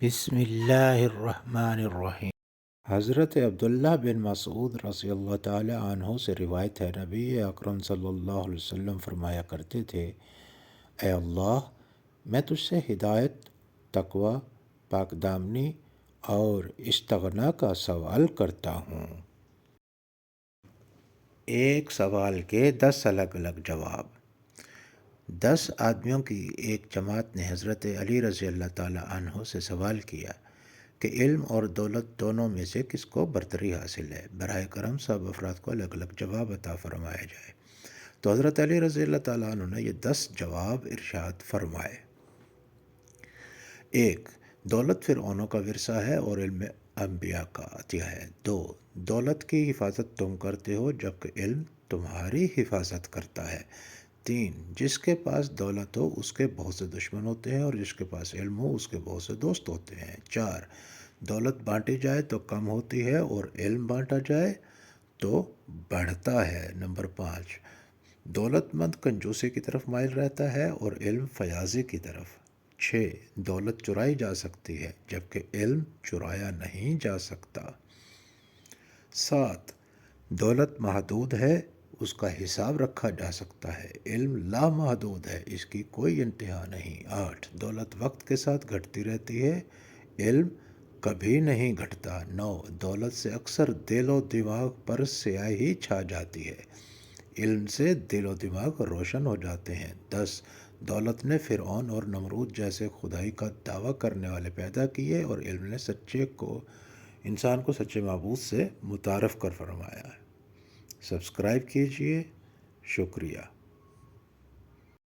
بسم اللہ الرحمن الرحیم۔ حضرت عبداللہ بن مسعود رضی اللہ تعالی عنہ سے روایت ہے، نبی اکرم صلی اللہ علیہ وسلم فرمایا کرتے تھے، اے اللہ، میں تجھ سے ہدایت، تقوی، پاک دامنی اور استغنا کا سوال کرتا ہوں۔ ایک سوال کے 10 الگ الگ جواب۔ 10 آدمیوں کی ایک جماعت نے حضرت علی رضی اللہ تعالیٰ عنہ سے سوال کیا کہ علم اور دولت دونوں میں سے کس کو برتری حاصل ہے؟ براہ کرم سب افراد کو الگ الگ جواب عطا فرمایا جائے۔ تو حضرت علی رضی اللہ تعالیٰ عنہ نے یہ 10 جواب ارشاد فرمائے۔ 1، دولت فرعونوں کا ورثہ ہے اور علم انبیاء کا عطیہ ہے۔ 2، دولت کی حفاظت تم کرتے ہو جبکہ علم تمہاری حفاظت کرتا ہے۔ 3، جس کے پاس دولت ہو اس کے بہت سے دشمن ہوتے ہیں اور جس کے پاس علم ہو اس کے بہت سے دوست ہوتے ہیں۔ 4، دولت بانٹی جائے تو کم ہوتی ہے اور علم بانٹا جائے تو بڑھتا ہے۔ نمبر 5، دولت مند کنجوسی کی طرف مائل رہتا ہے اور علم فیاضی کی طرف۔ 6، دولت چرائی جا سکتی ہے جبکہ علم چرایا نہیں جا سکتا۔ 7، دولت محدود ہے، اس کا حساب رکھا جا سکتا ہے، علم لامحدود ہے، اس کی کوئی انتہا نہیں۔ 8، دولت وقت کے ساتھ گھٹتی رہتی ہے، علم کبھی نہیں گھٹتا۔ 9، دولت سے اکثر دل و دماغ پر سیاہی چھا جاتی ہے، علم سے دل و دماغ روشن ہو جاتے ہیں۔ 10، دولت نے فرعون اور نمرود جیسے خدائی کا دعویٰ کرنے والے پیدا کیے اور علم نے انسان کو سچے معبود سے متعارف کر فرمایا ہے۔ سبسکرائب کیجئے، شکریہ۔